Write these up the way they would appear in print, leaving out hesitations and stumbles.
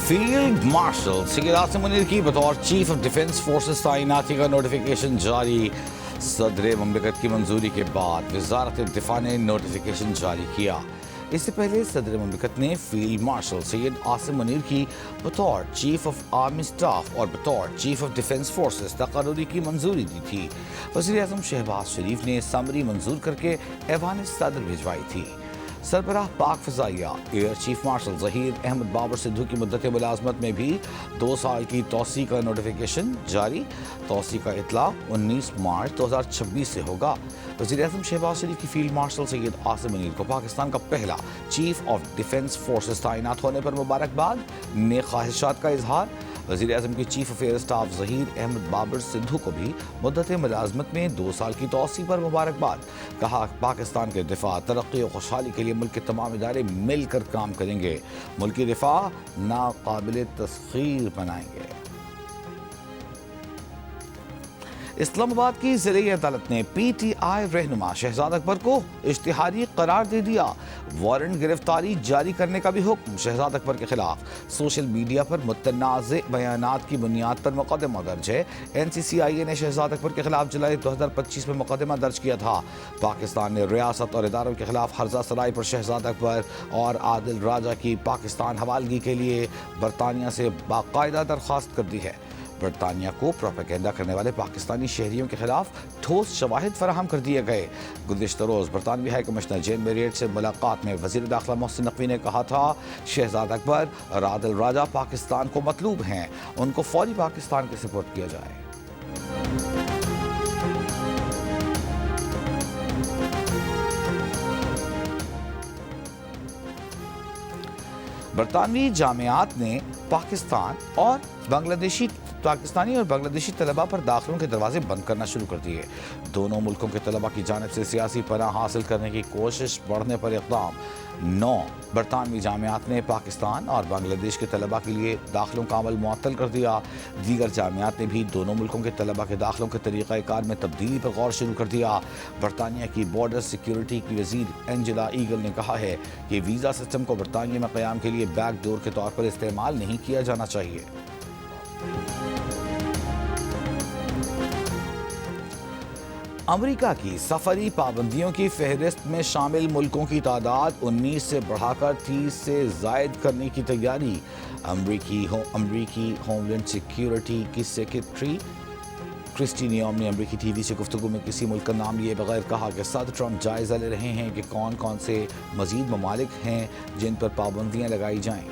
Field marshal Syed Asim Munir की बतौर chief of defence forces तैनाती का नोटिफिकेशन जारी। सदर ममलिकत की मंजूरी के बाद वजारत दिफा ने नोटिफिकेशन जारी किया। इससे पहले सदर ममलिकत ने फील्ड मार्शल सैयद आसिम मुनीर की बतौर चीफ ऑफ आर्मी स्टाफ और बतौर चीफ ऑफ डिफेंस फोर्सेस तकर्री की मंजूरी दी थी। वज़ीर आज़म शहबाज शरीफ ने समरी मंजूर करके ऐवान सदर भिजवाई थी। सरबराह पाक फ़ज़ाइया air chief marshal Zaheer Ahmed Babar Sidhu की मुद्दत मुलाजमत में भी 2 साल की तोसी का नोटिफिकेशन जारी। तोसी का इतलाक़ 19 मार्च 2026 से होगा। वज़ीर आज़म शहबाज शरीफ की फील्ड मार्शल सैयद आसिम मुनीर को पाकिस्तान का पहला चीफ ऑफ डिफेंस फोर्सेस तैनात होने पर मुबारकबाद, नेक ख्वाहिशात का इजहार। वज़ीर आज़म की chief of air staff Zaheer Ahmed Babar Sidhu को भी मुद्दत मुलाजमत में 2 साल की तोसी पर मुबारकबाद। कहा पाकिस्तान के दिफा तरक्की और खुशहाली के लिए मुल्क के तमाम इदारे मिलकर काम करेंगे, मुल्क की दिफा नाकाबिल तस्खीर बनाएंगे। इस्लामाबाद की ज़िले अदालत ने PTI रहनुमा शहजाद अकबर को इश्तिहारी करार दे दिया। वारंट गिरफ्तारी जारी करने का भी हुक्म। शहजाद अकबर के खिलाफ सोशल मीडिया पर मुतनाज़ बयानात की बुनियाद पर मुकदमा दर्ज है। NCCIA ने शहजाद अकबर के खिलाफ जुलाई 2025 में मुकदमा दर्ज किया था। पाकिस्तान ने रियासत और इदारों के खिलाफ हर्जा सराई पर शहजाद अकबर और आदिल राजा की पाकिस्तान हवालगी के लिए बरतानिया से बाकायदा दरख्वास्त कर दी है। बरतानिया को प्रोपेगेंडा करने वाले पाकिस्तानी शहरियों के खिलाफ ठोस शवाहिद फराहम कर दिए गए। गुज़िश्ता रोज़ बरतानवी हाई कमिश्नर जेन मेरियट से मुलाकात में वज़ीर दाखिला मोहसिन नकवी ने कहा था शहजाद अकबर और आदिल राजा पाकिस्तान को मतलूब हैं, उनको फौरी पाकिस्तान के सुपुर्द किया जाए। बरतानवी जामियात ने पाकिस्तानी और बांग्लादेशी तलबा पर दाखिलों के दरवाजे बंद करना शुरू कर दिए। दोनों मुल्कों के तलबा की जानिब से सियासी पनाह हासिल करने की कोशिश बढ़ने पर इक़दाम। 9 बरतानवी जामियात ने पाकिस्तान और बांग्लादेश के तलबा के लिए दाखिलों का अमल मुअत्तल कर दिया। दीगर जामियात ने भी दोनों मुल्कों के तलबा के दाखिलों के तरीक़ाकार में तब्दीली पर गौर शुरू कर दिया। बरतानिया की बॉर्डर सिक्योरिटी की वज़ीर एंजेला ईगल ने कहा है कि वीज़ा सिस्टम को बरतानिया में क़याम के लिए बैकडोर के तौर पर इस्तेमाल नहीं किया जाना चाहिए। अमेरिका की सफरी पाबंदियों की फहरिस्त में शामिल मुल्कों की तादाद 19 से बढ़ाकर 30 से जायद करने की तैयारी। अमरीकी होमलैंड सिक्योरिटी की सेक्रेटरी क्रिस्टी नियोम ने अमरीकी टीवी से गुफ्तगू में किसी मुल्क का नाम लिए बगैर कहा कि सदर ट्रंप जायज़ा ले रहे हैं कि कौन कौन से मज़ीद ममालिक हैं जिन पर पाबंदियाँ लगाई जाएँ।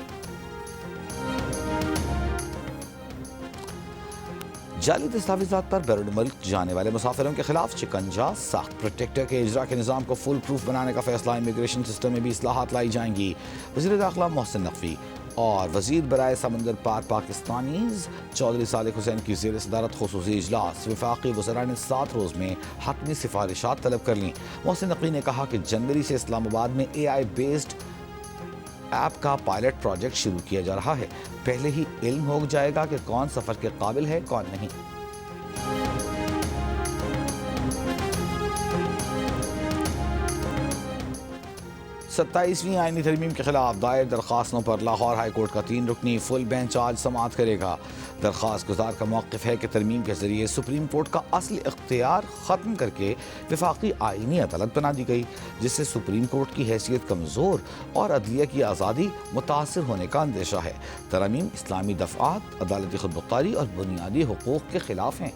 जाली दस्तावेज़ात पर बैरून मुल्क जाने वाले मुसाफिरों के खिलाफ शिकंजा सख्त। प्रोटेक्टर के इजरा के निज़ाम को फुल प्रूफ बनाने का फैसला। इमिग्रेशन सिस्टम में भी इस्लाहात लाई जाएंगी। वज़ीर दाखिला मोहसिन नकवी और वज़ीर बराए समंदर पार पाकिस्तानीज़ चौधरी सालिक हुसैन की ज़ेर सदारत खुसूसी इजलास। वफाकी वज़रा ने 7 रोज़ में हतमी सिफारिशात तलब कर लीं। मोहसिन नकवी ने कहा कि जनवरी से इस्लामाबाद में AI बेस्ड ऐप का पायलट प्रोजेक्ट शुरू किया जा रहा है। पहले ही इल्म हो जाएगा कि कौन सफर के काबिल है कौन नहीं। सत्ताईसवीं आईनी तरमीम के खिलाफ दायर दरख्वास्तों पर लाहौर हाई कोर्ट का 3 रुकनी फुल बेंच आज समाअत करेगा। दरख्वास्त गुजार का मौक़िफ़ है कि तरमीम के जरिए सुप्रीम कोर्ट का असली इख्तियार ख़त्म करके वफाकी आईनी अदालत बना दी गई, जिससे सुप्रीम कोर्ट की हैसियत कमज़ोर और अदलिया की आज़ादी मुतासर होने का अंदेशा है। तरमीम इस्लामी दफ़ात, अदालती खुदमुख्तारी और बुनियादी हुकूक़ के खिलाफ हैं।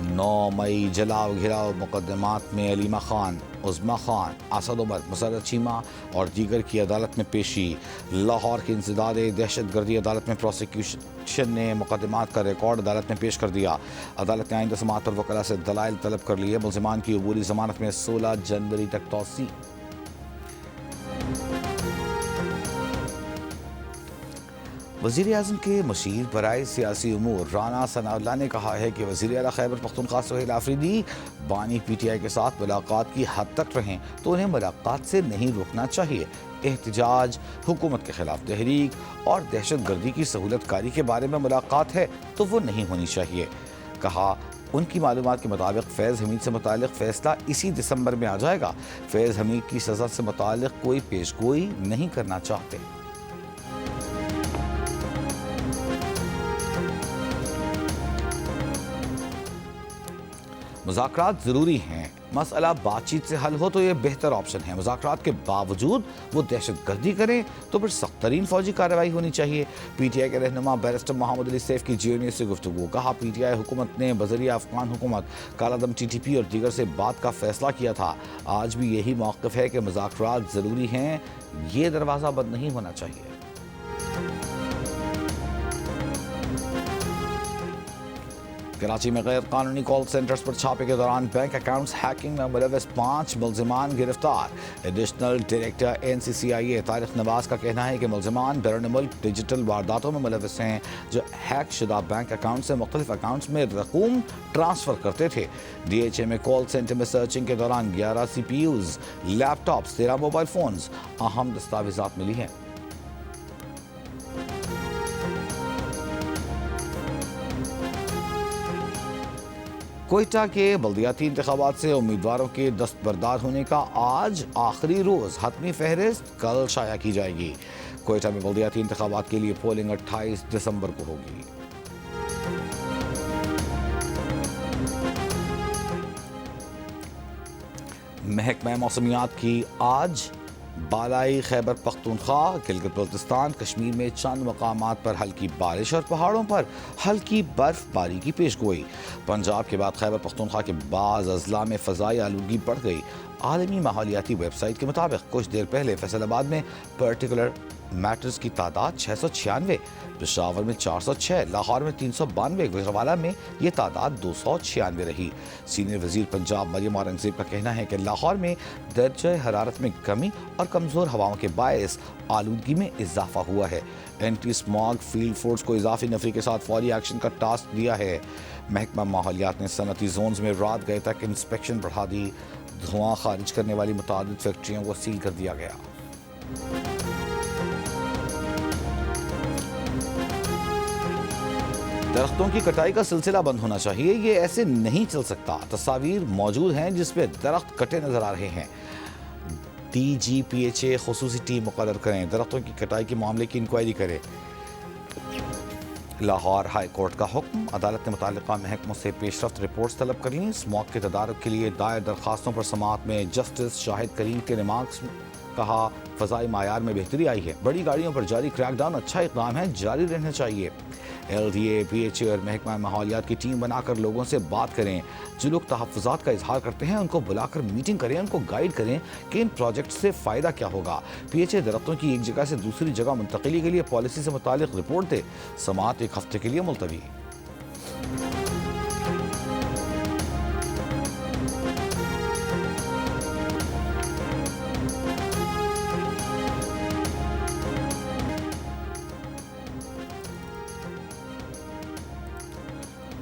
9 मई जलाओ घिराओ मुकदमात में अलीमा खान, उज़्मा खान, असद उमर, मुसर्रत चीमा और दीगर की अदालत में पेशी। लाहौर की इंसदाद दहशत गर्दी अदालत में प्रोसिक्यूशन ने मुकदमात का रिकॉर्ड अदालत में पेश कर दिया। अदालत ने आइंदा समाअत पर वकला से दलाइल तलब कर लिए। मुल्ज़िमान की अबूरी ज़मानत में 16 जनवरी तक तौसी। वज़ीर आज़म के मशीर बराए सियासी उमूर राना सनाउल्लाह ने कहा है कि वज़ीर आला खैबर पख्तूनख्वा सुहेल आफरीदी बानी PTI के साथ मुलाकात की हद तक रहें तो उन्हें मुलाकात से नहीं रोकना चाहिए। एहतजाज, हुकूमत के खिलाफ तहरीक और दहशत गर्दी की सहूलत कारी के बारे में मुलाकात है तो वो नहीं होनी चाहिए। कहा उनकी मालूमात के मुताबिक फैज़ हमीद से मुतालिक फ़ैसला इसी दिसंबर में आ जाएगा। फैज़ हमीद की सज़ा से मुतालिक कोई पेशगोई नहीं करना चाहते। मुज़ाकरात ज़रूरी हैं। मसला बातचीत से हल हो तो ये बेहतर ऑप्शन है। मुज़ाकरात के बावजूद वो दहशतगर्दी करें तो फिर सख्त तरीन फौजी कार्रवाई होनी चाहिए। PTI के रहनुमा बैरिस्टर मोहम्मद अली सैफ की GNU से गुफ्तगू। कहा, PTI हुकूमत ने बज़रिया अफ़गान हुकूमत, कालादम TTP और दीगर से बात का फैसला किया था। आज भी यही मौक़िफ़ है कि मुज़ाकरात ज़रूरी हैं, ये दरवाज़ा बंद नहीं होना चाहिए। कराची में गैर कानूनी कॉल सेंटर्स पर छापे के दौरान बैंक अकाउंट्स हैकिंग में मुलव्वस 5 मुल्ज़िमान गिरफ्तार। Additional director NCCIA Tariq Nawaz का कहना है कि मुल्ज़िमान बैरून मुल्क डिजिटल वारदातों में मुलव्वस हैं जो हैक शुदा बैंक अकाउंट से मुख्तलिफ अकाउंट्स में रकूम ट्रांसफ़र करते थे। DHA में कॉल सेंटर में सर्चिंग के दौरान 11 CPUs, लैपटॉप्स, 13 मोबाइल फ़ोन्स, अहम दस्तावेज़ात मिली हैं। कोयटा के बल्दियाती इंतखाबात से उम्मीदवारों के दस्तबरदार होने का आज आखिरी रोज़। हतमी फहरिस्त कल शाया की जाएगी। कोयटा में बल्दियाती इंतखाबात के लिए पोलिंग 28 दिसंबर को होगी। महकमा मौसमियात की आज बालाई खैबर पख्तूनख्वा, गिलगित बल्तिस्तान, कश्मीर में चंद मकामात पर हल्की बारिश और पहाड़ों पर हल्की बर्फबारी की पेशगोई। पंजाब के बाद खैबर पख्तूनख्वा के बाज़ अजला में फ़ज़ाई आलूगी बढ़ गई। आलमी माहौलियाती वेबसाइट के मुताबिक कुछ देर पहले फैसलाबाद में पर्टिकुलर मैटर्स की तादाद 696, पेशावर में 406, लाहौर में 392, गुजरावाला में ये तादाद 296 रही। सीनियर वजीर पंजाब मरियम औरंगजेब का कहना है कि लाहौर में दर्जे हरारत में कमी और कमज़ोर हवाओं के बायस आलूदगी में इजाफा हुआ है। एंटी स्मॉग फील्ड फोर्स को इजाफी नफरी के साथ फौरी एक्शन का टास्क दिया है। महकमा माहौलियात ने सनती जोन्स में रात गए तक इंस्पेक्शन बढ़ा दी। धुआं खारिज करने वाली मुतादिद फैक्ट्रियों को सील कर दिया गया। दरख्तों की कटाई का सिलसिला बंद होना चाहिए। ये ऐसे नहीं चल सकता। तस्वीर मौजूद हैं जिसपे दरख्त कटे नजर आ रहे हैं। DGPHA खुसूसी टीम मुकर्रर करें, दरख्तों की कटाई के मामले की इंक्वायरी करें। लाहौर हाई कोर्ट का हुक्म, अदालत ने मुताल्लिका महकमों से पेशरफ्त रिपोर्ट्स तलब कर ली। स्मॉग के तदारुक के लिए दायर दरखास्तों पर समाअत में जस्टिस शाहिद करीम के रिमार्क्स। कहा, फ़ज़ाई मायार में बेहतरी आई है। बड़ी गाड़ियों पर जारी क्रैकडाउन अच्छा इक़दाम है, जारी रहना चाहिए। LDA, PHA और महकमा माहौलियात की टीम बनाकर लोगों से बात करें। जो लोग तहफ़्फ़ुज़ात का इजहार करते हैं उनको बुलाकर मीटिंग करें, उनको गाइड करें कि इन प्रोजेक्ट से फ़ायदा क्या होगा। PHA दरख्तों की एक जगह से दूसरी जगह मुंतकिली के लिए पॉलिसी से मुतालिक रिपोर्ट दे। समाअत 1 हफ्ते के लिए मुलतवी।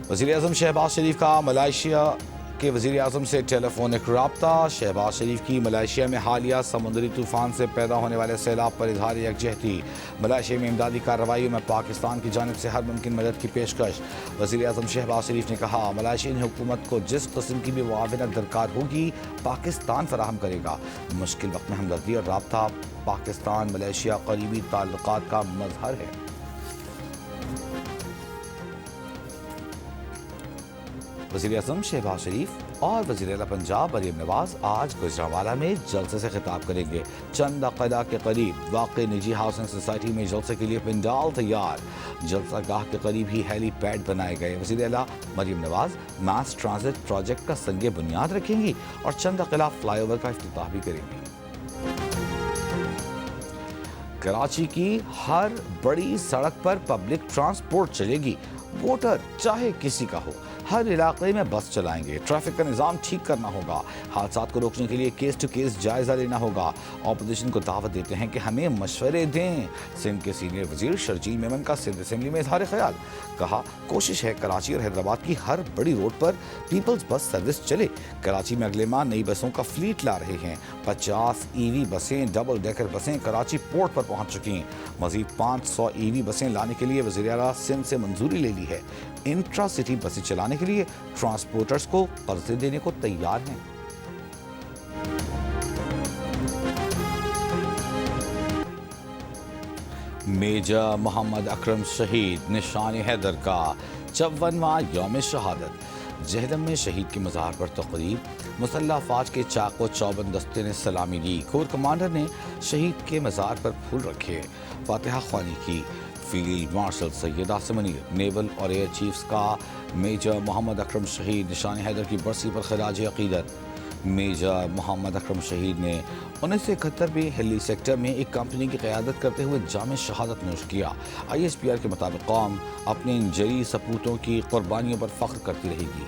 वज़ीर-ए-आज़म शहबाज शरीफ का मलेशिया के वज़ीर-ए-आज़म से टेलीफोनिक राब्ता। शहबाज शरीफ की मलेशिया में हालिया समुद्री तूफ़ान से पैदा होने वाले सैलाब पर इज़हार यकजहती। मलेशिया में इमदादी कार्रवाई में पाकिस्तान की जानिब से हर मुमकिन मदद की पेशकश। वज़ीर-ए-आज़म शहबाज शरीफ ने कहा, मलेशियन हुकूमत को जिस किस्म की भी मुआवनत दरकार होगी पाकिस्तान फराहम करेगा। मुश्किल वक्त में हमदर्दी और राब्ता पाकिस्तान मलेशिया करीबी ताल्लुकात का मज़हर है। वज़ीर-ए-आज़म शहबाज शरीफ और वज़ीर-ए-आला पंजाब मरियम नवाज आज गुजरावाला में जलसे से खिताब करेंगे। चंद अक़दा के करीब वाक़ई निजी हाउसिंग सोसाइटी में जलसे के लिए पंडाल तैयार। जलसा गाह के करीब ही हेलीपैड बनाए गए। वज़ीर-ए-आला Maryam Nawaz mass transit project का संगे बुनियाद रखेंगी और चंद अक़दा फ्लाईओवर का इफ्तिताह भी करेंगी। कराची की हर बड़ी सड़क पर पब्लिक ट्रांसपोर्ट चलेगी। वोटर चाहे किसी का हो, हर इलाके में बस चलाएंगे। ट्रैफिक का निज़ाम ठीक करना होगा। हादसात को रोकने के लिए केस टू केस जायज़ा लेना होगा। अपोजिशन को दावत देते हैं कि हमें मशवरे दें। सिंध के सीनियर वजीर शर्जील मेमन का सिंध असेंबली में इजहार ख्याल। कहा, कोशिश है कराची और हैदराबाद की हर बड़ी रोड पर पीपल्स बस सर्विस चले। कराची में अगले माह नई बसों का फ्लीट ला रहे हैं। 50 EV बसें, डबल डेकर बसें कराची पोर्ट पर पहुंच चुकी हैं। मजीद 500 EV बसें लाने के लिए वज़ीर-ए-आला सिंध से मंजूरी ले ली दी है। इंट्रा सिटी बसें चलाने के लिए ट्रांसपोर्टर्स को कर्जे देने को तैयार हैं। मेजर मोहम्मद अकरम शहीद निशान हैदर का 54वां यौम शहादत। जहलम में शहीद के मज़ार पर तक़रीब, मुसल्लह अफ़वाज के चाको चौबंद दस्ते ने सलामी दी। कोर कमांडर ने शहीद के मज़ार पर फूल रखे, फातिहा ख्वानी की। Field marshal Syed Asim Munir, naval और एयर चीफ्स का मेजर मोहम्मद अकरम शहीद निशान हैदर की बरसी पर खराज अक़ीदत। मेजर मोहम्मद अकरम शहीद ने 1971 में हिली सेक्टर में एक कंपनी की क़यादत करते हुए जाम शहादत नोश किया। ISPR के मुताबिक कौम अपने इन जरी सपूतों की कुर्बानियों पर फ़ख्र करती रहेगी।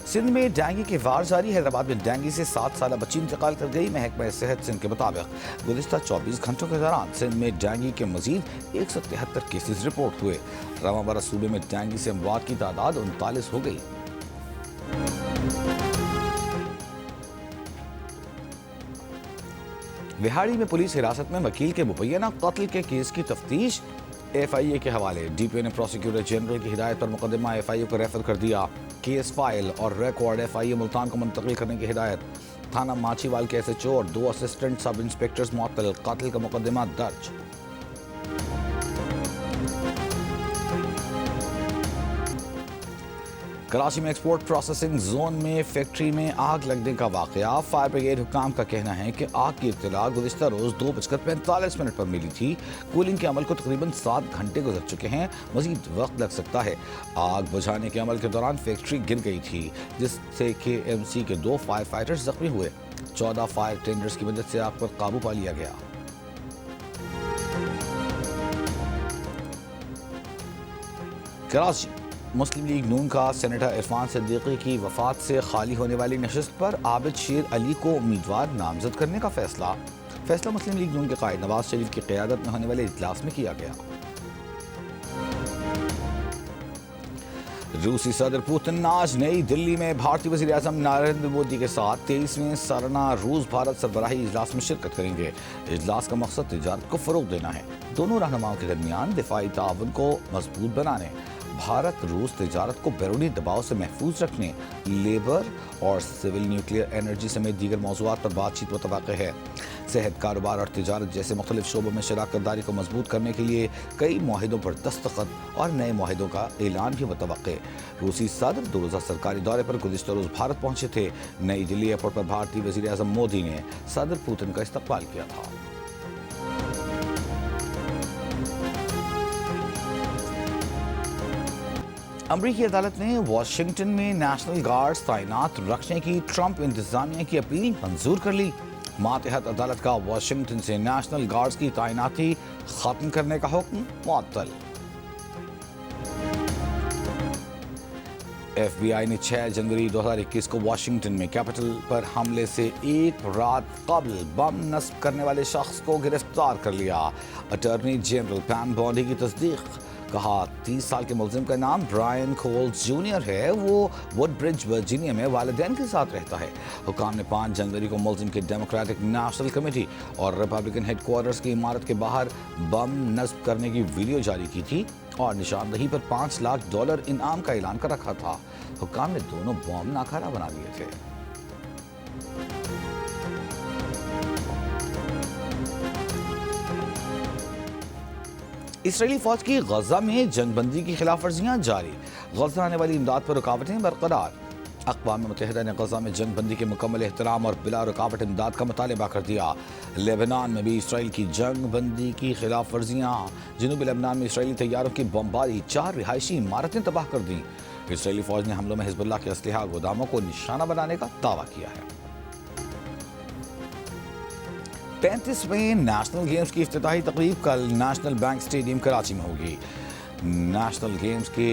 सिंध में डेंगू की वार जारी। हैदराबाद में डेंगू से 7 साल बच्ची इंतकाल कर गई। महकमा सेहत सिंध के मुताबिक गुज़िश्ता 24 घंटों के दौरान सिंध में डेंगू के मजीद 173 केसेस रिपोर्ट हुए। रवां बरस सूबे में डेंगू से अमवात की तादाद 39 हो गई। बिहाड़ी में पुलिस हिरासत में वकील के मुबैना कत्ल के केस की तफ्तीश FIA के हवाले। DPO ने प्रोसिक्यूटर जनरल की हिदायत पर मुकदमा FIA को रेफर कर दिया। केस फाइल और रिकॉर्ड FIA मुल्तान को मुंतकिल करने की हिदायत। थाना माछीवाल के SHO और 2 असिस्टेंट सब इंस्पेक्टर्स मुअत्तल। कत्ल का मुकदमा दर्ज। कराची में एक्सपोर्ट प्रोसेसिंग जोन में फैक्ट्री में आग लगने का वाकया। फायर ब्रिगेड हुकाम का कहना है कि आग की इत्तला गुज़िश्ता रोज़ 2:45 पर मिली थी। कूलिंग के अमल को तकरीबन 7 घंटे गुजर चुके हैं, मजीद वक्त लग सकता है। आग बुझाने के अमल के दौरान फैक्ट्री गिर गई थी, जिससे KMC के 2 फायर फाइटर्स जख्मी हुए। 14 फायर टेंडर्स की मदद से आग पर काबू पा लिया गया। कराची मुस्लिम लीग नून का सेनेटर इरफान सिद्दीकी की वफात से खाली होने वाली नशिस्त पर आबिद शेर अली को उम्मीदवार नामजद करने का फैसला मुस्लिम लीग नून के कायद नवाज शरीफ की क़यादत में होने वाले इजलास में किया गया। रूसी सदर पुतिन आज नई दिल्ली में भारतीय वज़ीर आज़म नरेंद्र मोदी के साथ 23वें सालाना रूस भारत सरबराही इजलास में शिरकत करेंगे। इजलास का मकसद तिजारत को फ़रोग़ देना है। दोनों रहनुमाओं के दरमियान दिफाई ताउन को मजबूत बनाने, भारत रूस तिजारत को बैरूनी दबाव से महफूज रखने, लेबर और सिविल न्यूक्लियर एनर्जी समेत दीगर मौज़ूआत पर बातचीत मुतवक्किं है। सेहत, कारोबार और तिजारत जैसे मुख्तलिफ शोबों में शराकत दारी को मजबूत करने के लिए कई मुआहिदों पर दस्तखत और नए मुआहिदों का ऐलान भी मुतवक्किं। रूसी सदर 2 रोज़ा सरकारी दौरे पर गुज़िश्ता रोज़ भारत पहुंचे थे। नई दिल्ली एयरपोर्ट पर भारतीय वज़ीर आज़म मोदी ने सदर पुतिन का इस्तकबाल किया था। अमरीकी अदालत ने वाशिंगटन में नेशनल गार्ड्स तैनात रखने की ट्रंप इंतजामिया की अपील मंजूर कर ली। मातहत अदालत का वाशिंगटन से नेशनल गार्ड्स की तैनाती खत्म करने का हुक्म मुअत्तल। FBI ने 6 जनवरी 2021 को वाशिंगटन में कैपिटल पर हमले से एक रात कबल बम नस्ब करने वाले शख्स को गिरफ्तार कर लिया। अटॉर्नी जनरल पैम बॉन्डी की तस्दीक। कहा 30 साल के मुलजिम का नाम ब्रायन कोल्स जूनियर है। वो वुडब्रिज वर्जीनिया में वालिदैन के साथ रहता है। हुकाम ने 5 जनवरी को मुलजिम के डेमोक्रेटिक नेशनल कमेटी और रिपब्लिकन हेडक्वार्टर्स की इमारत के बाहर बम नस्ब करने की वीडियो जारी की थी और निशानदही पर $5 लाख इनाम का ऐलान कर रखा था। हुकाम ने दोनों बम नाकारा बना दिए थे। इसराइली फौज की गजा में जंगबंदी की खिलाफ वर्जियां जारी। गजा आने वाली इमदाद पर रुकावटें बरकरार। अक़वाम मुत्तहिदा ने गजा में जंगबंदी के मुकम्मल एहतराम और बिला रुकावट इमदाद का मुतालबा कर दिया। लेबनान में भी इसराइल की जंगबंदी की खिलाफ वर्जियाँ। जनूबी लेबनान में इसराइली तैयारों की बमबारी 4 रिहायशी इमारतें तबाह कर दी। इसराइली फौज ने हमलों में हिजबुल्लाह के असलहा गोदामों को निशाना बनाने का दावा किया है। 35वें नेशनल गेम्स की इफ्तिताही तकरीब कल नेशनल बैंक स्टेडियम कराची में होगी। नेशनल गेम्स के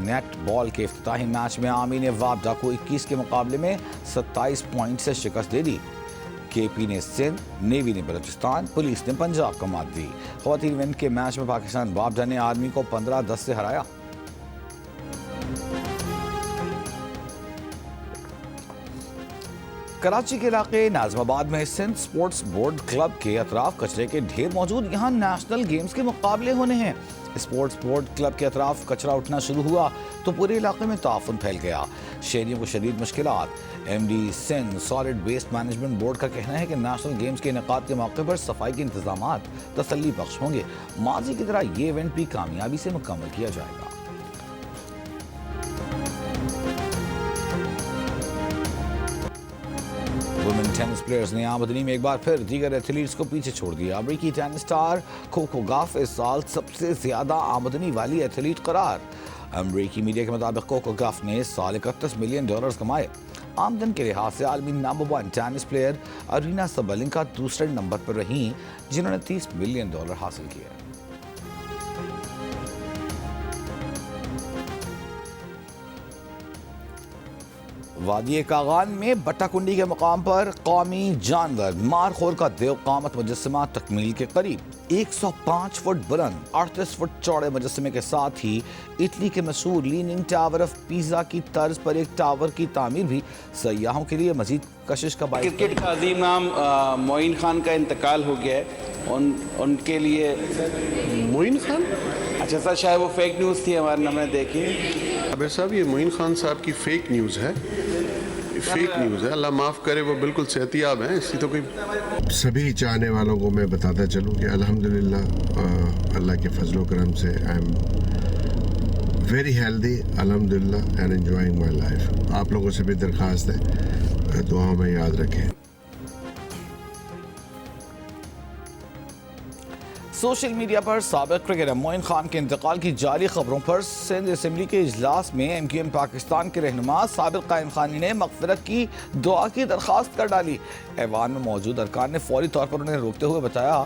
नेट बॉल के इफ्तिताही मैच में आर्मी ने वापडा को 21 के मुकाबले में 27 पॉइंट से शिकस्त दे दी। KP ने सिंध, नेवी ने बलूचिस्तान, पुलिस ने पंजाब को मात दी। ख़वातीन इवेंट के मैच में पाकिस्तान वापडा ने आर्मी को 15-10 से हराया। कराची के इलाके नाज़िमाबाद में सिंध स्पोर्ट्स बोर्ड क्लब के अतराफ कचरे के ढेर मौजूद। यहाँ नेशनल गेम्स के मुकाबले होने हैं। स्पोर्ट्स बोर्ड क्लब के अतराफ कचरा उठना शुरू हुआ तो पूरे इलाके में ताफुन फैल गया। शहरियों को शदीद मुश्किलात। MD Sindh solid waste management board का कहना है कि नेशनल गेम्स के इनेकाद के मौके पर सफाई के इंतजाम तसल्ली बख्श होंगे। माजी की तरह ये इवेंट भी कामयाबी से मुकम्मल किया जाएगा। वुमेन टेनिस प्लेयर्स ने आमदनी में एक बार फिर दीगर एथलीट्स को पीछे छोड़ दिया। अमेरिकी टेनिस स्टार कोको गॉफ इस साल सबसे ज्यादा आमदनी वाली एथलीट करार। अमेरिकी मीडिया के मुताबिक कोको गॉफ ने इस साल $31 मिलियन कमाए। आमदन के लिहाज से आलमी नंबर 1 टेनिस प्लेयर अरीना सबलिंका दूसरे नंबर पर रहीं, जिन्होंने $30 मिलियन हासिल किए। वादी कागान में बट्टाकुंडी के मुकाम पर कौमी जानवर मारखोर का देवकामत मुजस्समा तकमील के करीब। 105 फुट बुलंद 38 फुट चौड़े मुजस्समे के साथ ही इटली के मशहूर लीनिंग टावर ऑफ पीज़ा की तर्ज पर एक टावर की तामीर भी सयाहों के लिए मजीद कशिश का बाइस। क्रिकेट का अजीम नाम मोइन खान का इंतकाल हो गया है। उनके लिए मोइन खान, अच्छा सर, शायद वो फेक न्यूज़ थी हमारे हमने देखी। अबे साहब, ये मोइन खान साहब की फेक न्यूज़ है, फेक न्यूज़ है। अल्लाह माफ़ करे, वो बिल्कुल सेहतियाब हैं, इसकी तो कोई। सभी चाहने वालों को मैं बताता चलूँ कि अल्हम्दुलिल्लाह अल्लाह के फजलो करम से आई एम वेरी हेल्दी अल्हम्दुलिल्लाह एंड एंजॉयिंग माई लाइफ। आप लोगों से भी दरख्वास्त है, दुआओं में याद रखें। सोशल मीडिया पर साबिक क्रिकेटर मोइन खान के इंतकाल की जारी खबरों पर सिंध असम्बली के इजलास में MQM पाकिस्तान के रहनुमा साबिक कायम खानी ने मगफिरत की दुआ की दरख्वास्त कर डाली। ऐवान में मौजूद अरकान ने फौरी तौर पर उन्हें रोकते हुए बताया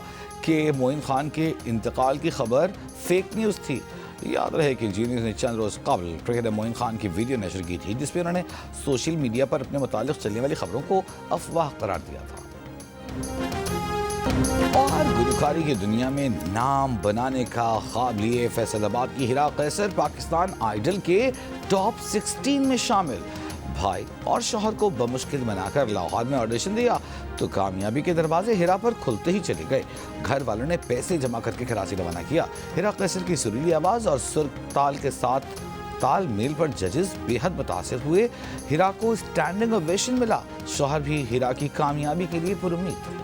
कि मोइन खान के इंतकाल की खबर फेक न्यूज़ थी। याद रहे कि जी न्यूज़ ने चंद रोज़ कबल क्रिकेटर मोइन खान की वीडियो नशर की थी, जिसमें उन्होंने सोशल मीडिया पर अपने मुतालिक चलने वाली खबरों को अफवाह करार दिया था। और गुलकारी की दुनिया में नाम बनाने का ख्वाब लिए फैसलाबाद की हिरा कैसर पाकिस्तान आइडल के टॉप 16 में शामिल। भाई और शौहर को बमुश्किल बनाकर लाहौर में ऑडिशन दिया तो कामयाबी के दरवाजे हिरा पर खुलते ही चले गए। घर वालों ने पैसे जमा करके कराची रवाना किया। हिरा कैसर की सुरीली आवाज़ और सुर ताल के साथ तालमेल पर जजेस बेहद मुतासिर हुए। हिरा को स्टैंडिंग ओवेशन मिला। शौहर भी हिरा की कामयाबी के लिए पुरुम्मीद।